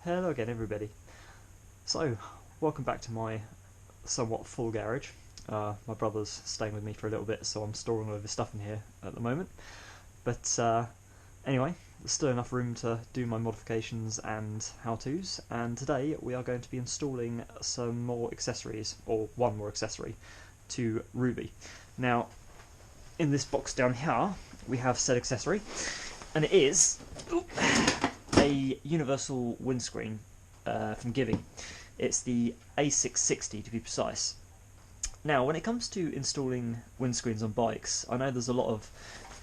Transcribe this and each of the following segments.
Hello again everybody. So, welcome back to my somewhat full garage. My brother's staying with me for a little bit, so I'm storing all of his stuff in here at the moment. But anyway, there's still enough room to do my modifications and how-tos, and today we are going to be installing some more accessories, or one more accessory, to Ruby. Now, in this box down here, we have said accessory, and it is a universal windscreen from Givi. It's the A660 to be precise. Now, when it comes to installing windscreens on bikes, I know there's a lot of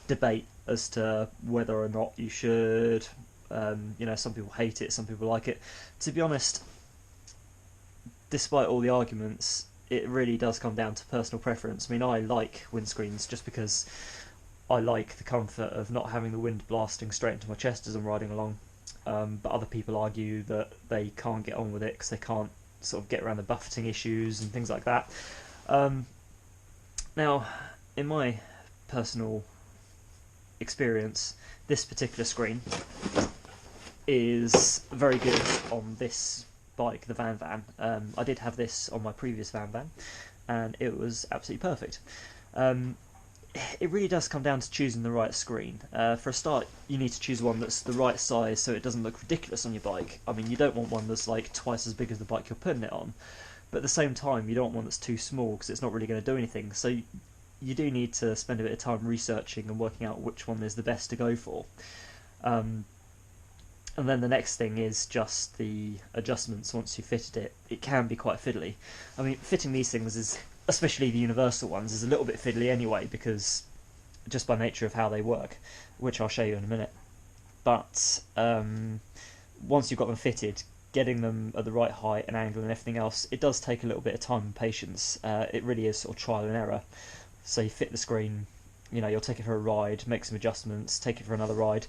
debate as to whether or not you should. Some people hate it, some people like it. To be honest, despite all the arguments, it really does come down to personal preference. I mean, I like windscreens just because I like the comfort of not having the wind blasting straight into my chest as I'm riding along. But other people argue that they can't get on with it because they can't sort of get around the buffeting issues and things like that. Now, in my personal experience, this particular screen is very good on this bike, the VanVan. I did have this on my previous VanVan, and it was absolutely perfect. It really does come down to choosing the right screen. For a start, you need to choose one that's the right size so it doesn't look ridiculous on your bike. I mean, you don't want one that's like twice as big as the bike you're putting it on, but at the same time, you don't want one that's too small because it's not really going to do anything. So you do need to spend a bit of time researching and working out which one is the best to go for. And then the next thing is just the adjustments once you've fitted it. It can be quite fiddly. I mean, fitting these things is, especially the universal ones, is a little bit fiddly anyway, because just by nature of how they work, which I'll show you in a minute. But once you've got them fitted, getting them at the right height and angle and everything else, it does take a little bit of time and patience. It really is sort of trial and error. So you fit the screen, you'll take it for a ride, make some adjustments, take it for another ride.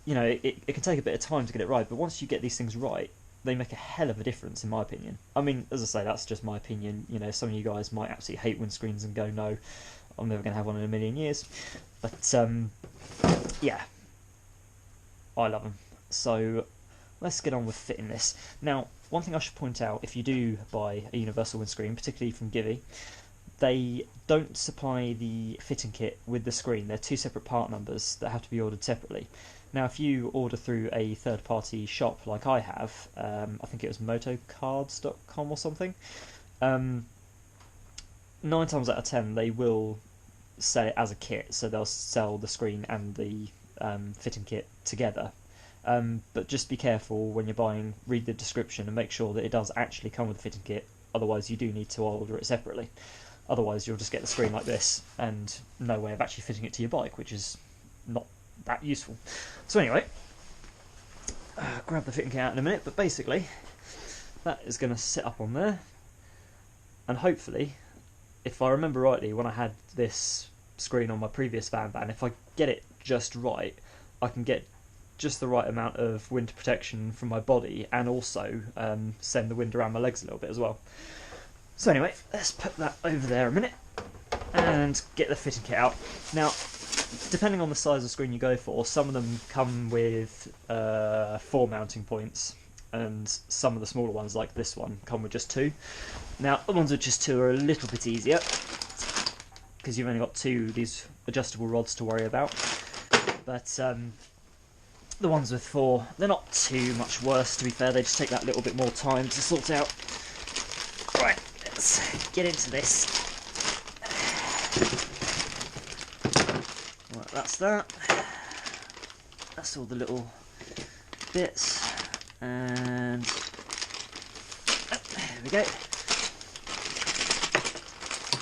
It can take a bit of time to get it right, but once you get these things right, they make a hell of a difference, in my opinion. I mean, as I say, that's just my opinion. Some of you guys might absolutely hate windscreens and go, no, I'm never going to have one in a million years. But, yeah, I love them. So, let's get on with fitting this. Now, one thing I should point out, if you do buy a universal windscreen, particularly from Givi, they don't supply the fitting kit with the screen. They're two separate part numbers that have to be ordered separately. Now, if you order through a third-party shop like I have, I think it was motocards.com or something, 9 times out of 10 they will sell it as a kit, so they'll sell the screen and the fitting kit together. But just be careful when you're buying, read the description and make sure that it does actually come with a fitting kit, otherwise you do need to order it separately. Otherwise you'll just get the screen like this and no way of actually fitting it to your bike, which is not that useful. So anyway, grab the fitting kit out in a minute, but basically that is going to sit up on there, and hopefully, if I remember rightly, when I had this screen on my previous VanVan, if I get it just right, I can get just the right amount of wind protection from my body and also send the wind around my legs a little bit as well. So anyway, let's put that over there a minute and get the fitting kit out. Now, depending on the size of screen you go for, some of them come with 4 mounting points, and some of the smaller ones, like this one, come with just 2. Now, the ones with just 2 are a little bit easier, because you've only got 2 of these adjustable rods to worry about. But the ones with 4, they're not too much worse, to be fair. They just take that little bit more time to sort out. Right, let's get into this. Right, that's that. That's all the little bits, and there we go.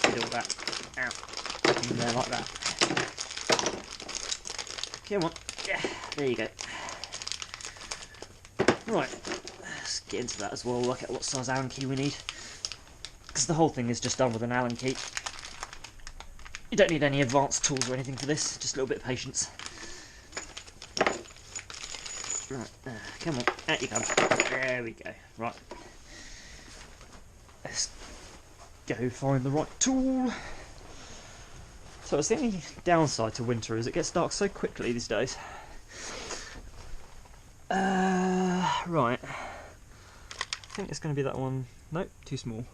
Get all that out in there like that. Come on, yeah, there you go. Right, let's get into that as well. Work out what size Allen key we need, because the whole thing is just done with an Allen key. You don't need any advanced tools or anything for this, just a little bit of patience. Right, come on, out you come. There we go. Right, let's go find the right tool. So it's the only downside to winter is it gets dark so quickly these days. Right. think it's going to be that one. Nope, too small.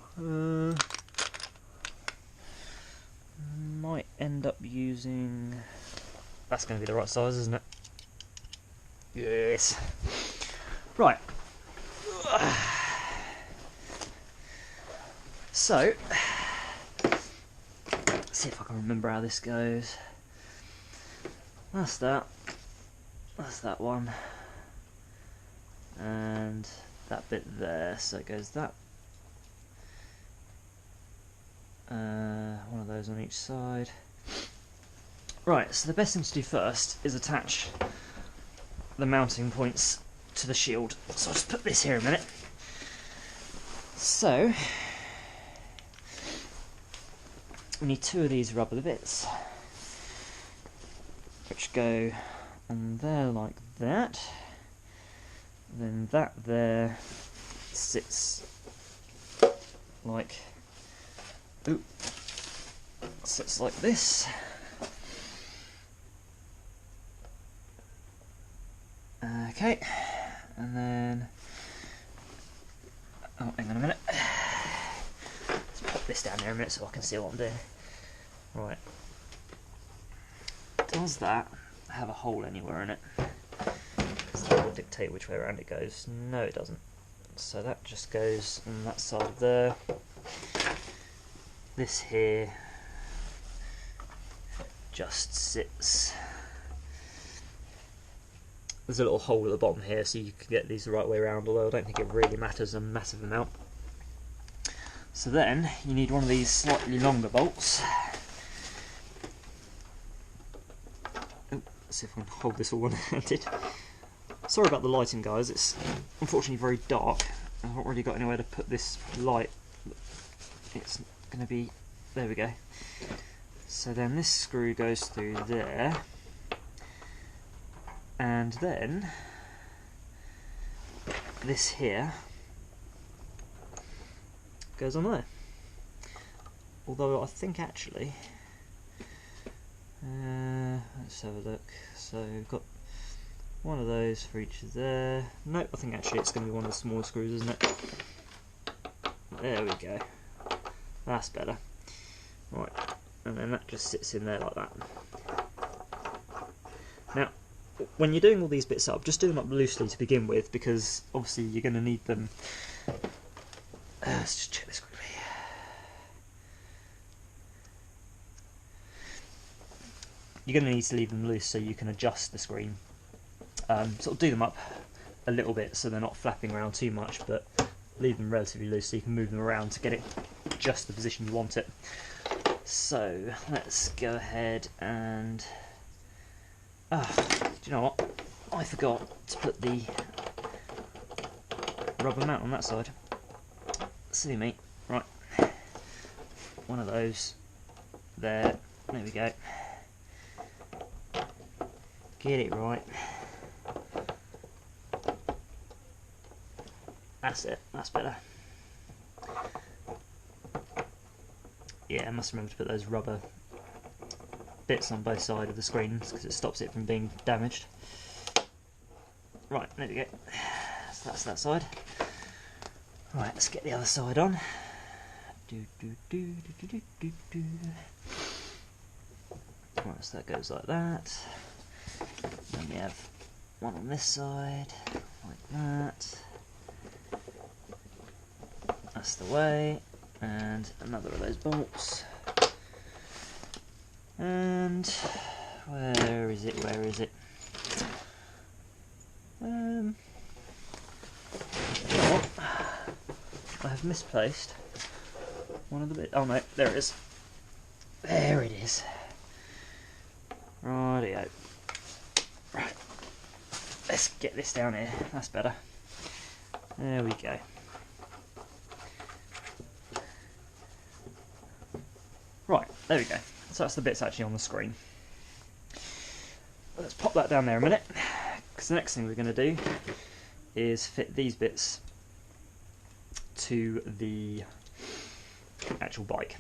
Might end up using... That's going to be the right size, isn't it? Yes. Right. So, let's see if I can remember how this goes. That's that. That's that one. And that bit there. So it goes that. One of those on each side. Right, so the best thing to do first is attach the mounting points to the shield. So I'll just put this here a minute. So, we need two of these rubber bits, which go on there like that. Then that there sits like, sits like this. Okay, and then, oh, hang on a minute. Let's pop this down there a minute so I can see what I'm doing. Right. Does that have a hole anywhere in it? Because that will dictate which way around it goes. No, it doesn't. So that just goes on that side there. This here just sits. There's a little hole at the bottom here so you can get these the right way around, although I don't think it really matters a massive amount. So then you need one of these slightly longer bolts. Oh, let's see if I can hold this all one-handed. Sorry about the lighting, guys, it's unfortunately very dark. I've not really got anywhere to put this light. It's going to be, there we go. So then this screw goes through there. And then this here goes on there. Although I think actually, let's have a look. So we've got one of those for each of there. Nope, I think actually it's going to be one of the smaller screws, isn't it? There we go. That's better. Right, and then that just sits in there like that. Now, when you're doing all these bits up, just do them up loosely to begin with, because obviously you're going to need them. Let's just check this quickly. You're going to need to leave them loose so you can adjust the screen. Sort of do them up a little bit so they're not flapping around too much, but leave them relatively loose so you can move them around to get it just the position you want it. So let's go ahead and... do you know what? I forgot to put the rubber mount on that side. Silly me. Right. One of those. There. There we go. Get it right. That's it. That's better. Yeah, I must remember to put those rubber bits on both sides of the screens because it stops it from being damaged. Right, there we go. So that's that side. Right, let's get the other side on. Right, so that goes like that. Then we have one on this side, like that. That's the way. And another of those bolts. And where is it? Where is it? I have misplaced one of the bits. Oh no, there it is. There it is. Rightio. Right. Let's get this down here. That's better. There we go. Right, there we go. So that's the bits actually on the screen. Let's pop that down there a minute, because the next thing we're going to do is fit these bits to the actual bike.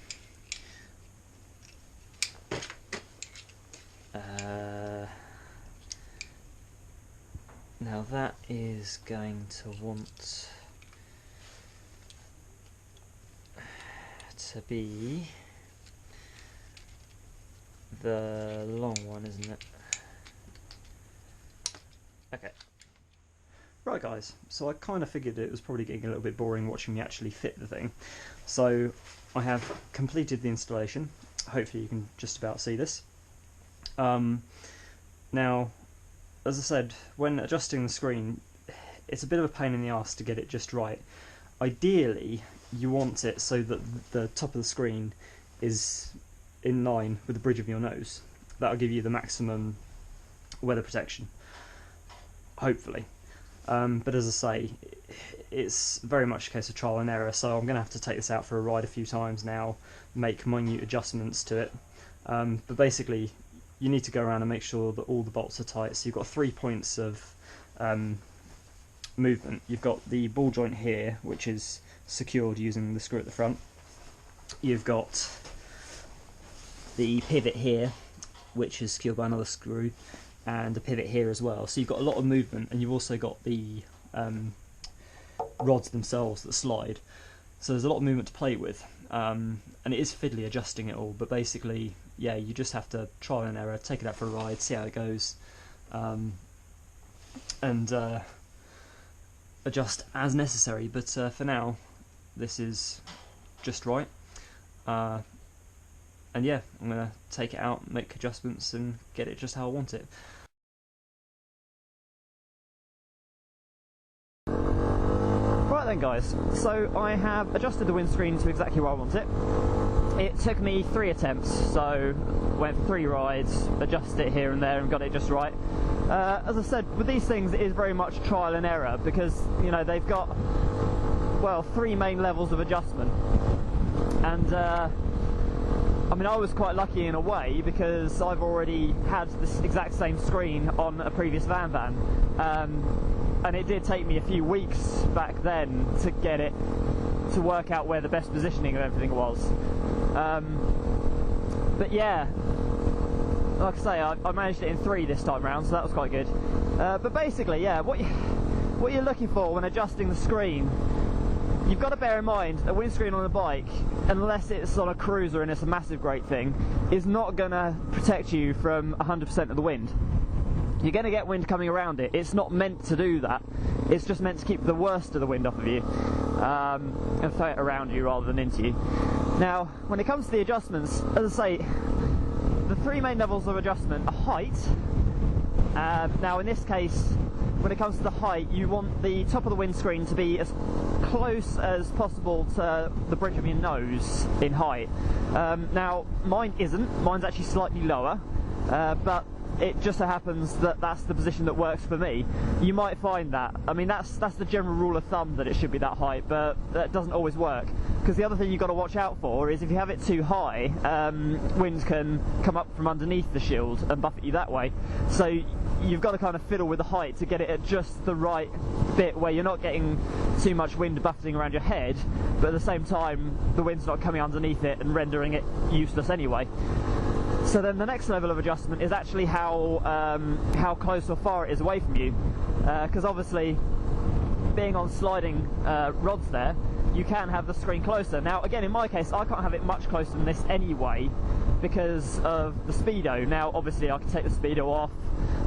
Now that is going to want to be the long one, isn't it? Okay. Right guys, so I kind of figured it was probably getting a little bit boring watching me actually fit the thing. So I have completed the installation. Hopefully you can just about see this. Now, as I said, when adjusting the screen, it's a bit of a pain in the arse to get it just right. Ideally, you want it so that the top of the screen is in line with the bridge of your nose. That'll give you the maximum weather protection, hopefully. But as I say, it's very much a case of trial and error, so I'm going to have to take this out for a ride a few times now, make minute adjustments to it. But basically, you need to go around and make sure that all the bolts are tight. So you've got 3 points of movement. You've got the ball joint here, which is secured using the screw at the front. You've got the pivot here, which is secured by another screw, and a pivot here as well. So you've got a lot of movement, and you've also got the rods themselves that slide. So there's a lot of movement to play with, and it is fiddly adjusting it all, but basically, yeah, you just have to trial and error, take it out for a ride, see how it goes, and adjust as necessary. But for now, this is just right. And yeah, I'm going to take it out, make adjustments, and get it just how I want it. Right then guys, so I have adjusted the windscreen to exactly where I want it. It took me 3 attempts, so went for 3 rides, adjusted it here and there and got it just right. As I said, with these things it is very much trial and error, because you know they've got, well, 3 main levels of adjustment. And I mean, I was quite lucky in a way, because I've already had this exact same screen on a previous VanVan, and it did take me a few weeks back then to get it to work out where the best positioning of everything was. But yeah, like I say, I managed it in 3 this time round, so that was quite good. But basically, yeah, what you're looking for when adjusting the screen, you've got to bear in mind a windscreen on a bike, unless it's on a cruiser and it's a massive great thing, is not going to protect you from 100% of the wind. You're going to get wind coming around it. It's not meant to do that. It's just meant to keep the worst of the wind off of you, and throw it around you rather than into you. Now, when it comes to the adjustments, as I say, the 3 main levels of adjustment are height. Now in this case, when it comes to the height, you want the top of the windscreen to be as close as possible to the bridge of your nose in height. Now mine isn't, mine's actually slightly lower, but it just so happens that that's the position that works for me. You might find that, I mean that's the general rule of thumb, that it should be that height, but that doesn't always work. Because the other thing you've got to watch out for is if you have it too high, winds can come up from underneath the shield and buffet you that way. So you've got to kind of fiddle with the height to get it at just the right bit where you're not getting too much wind buffeting around your head, but at the same time the wind's not coming underneath it and rendering it useless anyway. So then the next level of adjustment is actually how close or far it is away from you, because obviously being on sliding rods there, you can have the screen closer. Now again, in my case, I can't have it much closer than this anyway because of the speedo. Now obviously I could take the speedo off,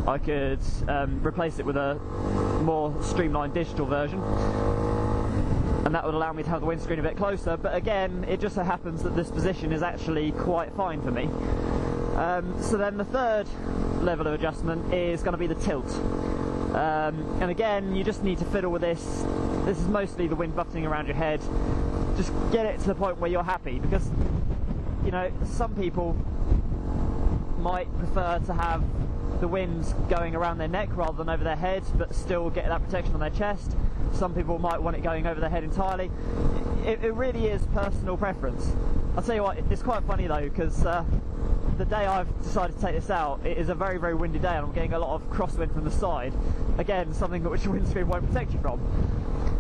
I could replace it with a more streamlined digital version, and that would allow me to have the windscreen a bit closer, but again, it just so happens that this position is actually quite fine for me. So then the third level of adjustment is going to be the tilt. And again, you just need to fiddle with this. This is mostly the wind buffeting around your head. Just get it to the point where you're happy, because you know, some people might prefer to have the wind going around their neck rather than over their head, but still get that protection on their chest. Some people might want it going over their head entirely. It really is personal preference. I'll tell you what, it's quite funny though, because the day I've decided to take this out, it is a very, very windy day, and I'm getting a lot of crosswind from the side. Again, something which the windscreen won't protect you from.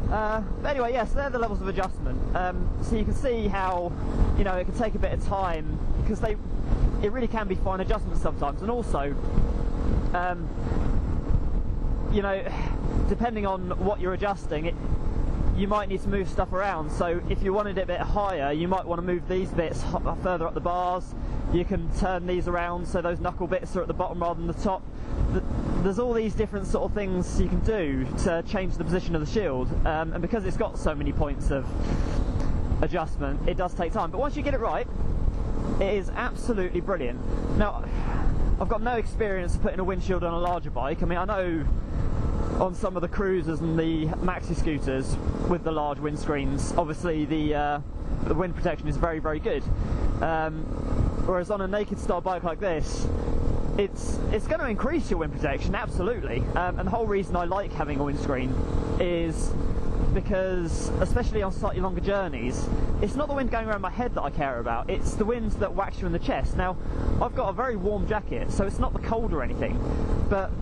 But anyway, yes, they're the levels of adjustment. So you can see how, you know, it can take a bit of time, because it really can be fine adjustments sometimes, and also, you know, depending on what you're adjusting, you might need to move stuff around. So if you wanted it a bit higher, you might want to move these bits further up the bars. You can turn these around so those knuckle bits are at the bottom rather than the top. There's all these different sort of things you can do to change the position of the shield, and because it's got so many points of adjustment, it does take time, but once you get it right, it is absolutely brilliant. Now, I've got no experience of putting a windshield on a larger bike. I mean, I know on some of the cruisers and the maxi scooters with the large windscreens, obviously the wind protection is very, very good. Whereas on a naked style bike like this, it's going to increase your wind protection, absolutely. And the whole reason I like having a windscreen is because, especially on slightly longer journeys, it's not the wind going around my head that I care about, it's the winds that whacks you in the chest. Now, I've got a very warm jacket, so it's not the cold or anything, but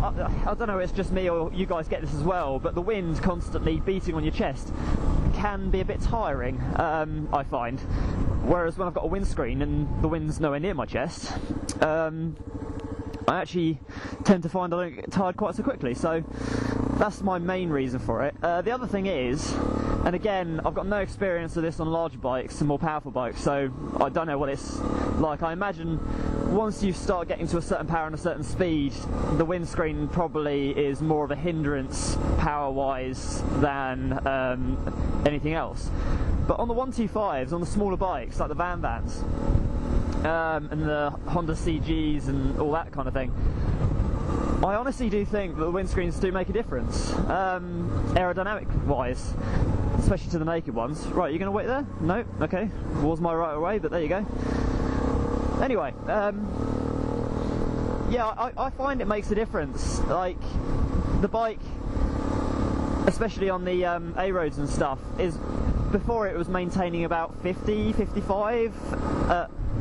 I don't know, it's just me or you guys get this as well, but the wind constantly beating on your chest can be a bit tiring, I find. Whereas when I've got a windscreen and the wind's nowhere near my chest, I actually tend to find I don't get tired quite so quickly, so that's my main reason for it. The other thing is, and again, I've got no experience of this on larger bikes and more powerful bikes, so I don't know what it's like. I imagine once you start getting to a certain power and a certain speed, the windscreen probably is more of a hindrance power-wise than anything else. But on the 125s, on the smaller bikes, like the VanVans, and the Honda CGs and all that kind of thing, I honestly do think that the windscreens do make a difference, aerodynamic-wise, especially to the naked ones. Right, you going to wait there? No? Okay. Was my right away, but there you go. Anyway, yeah, I find it makes a difference. Like, the bike, especially on the A-roads and stuff, is, before it was maintaining about 50, 55,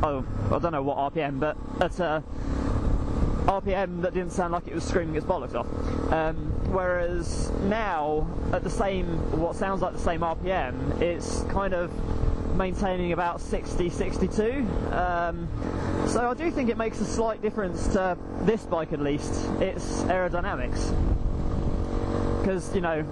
oh, I don't know what RPM, but at a RPM that didn't sound like it was screaming its bollocks off. Whereas now, at the same, what sounds like the same RPM, it's kind of maintaining about 60, 62. So I do think it makes a slight difference to this bike, at least, its aerodynamics. Because, you know,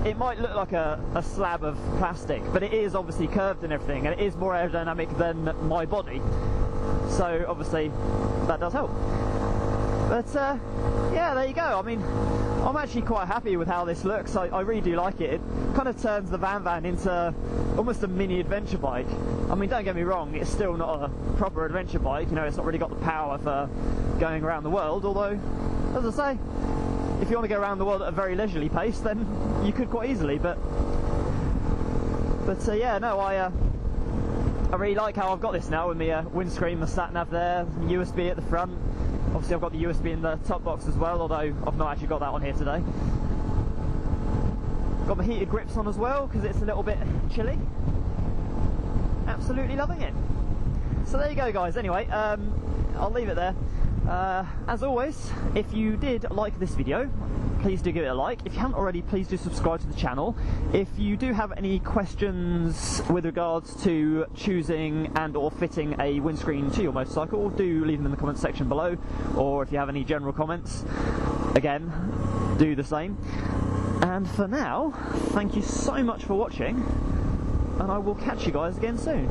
it might look like a slab of plastic, but it is obviously curved and everything, and it is more aerodynamic than my body. So obviously that does help. But yeah, there you go. I mean, I'm actually quite happy with how this looks. I really do like it. It kind of turns the VanVan into almost a mini adventure bike. I mean, don't get me wrong, it's still not a proper adventure bike. You know, it's not really got the power for going around the world, although, as I say, if you want to go around the world at a very leisurely pace, then you could quite easily. But yeah, no, I really like how I've got this now, with my windscreen, my sat nav there, USB at the front. Obviously I've got the USB in the top box as well, although I've not actually got that on here today. Got my heated grips on as well, because it's a little bit chilly. Absolutely loving it. So there you go, guys. Anyway, I'll leave it there. As always, if you did like this video, please do give it a like. If you haven't already, please do subscribe to the channel. If you do have any questions with regards to choosing and or fitting a windscreen to your motorcycle, do leave them in the comment section below. Or if you have any general comments, again, do the same. And for now, thank you so much for watching, and I will catch you guys again soon.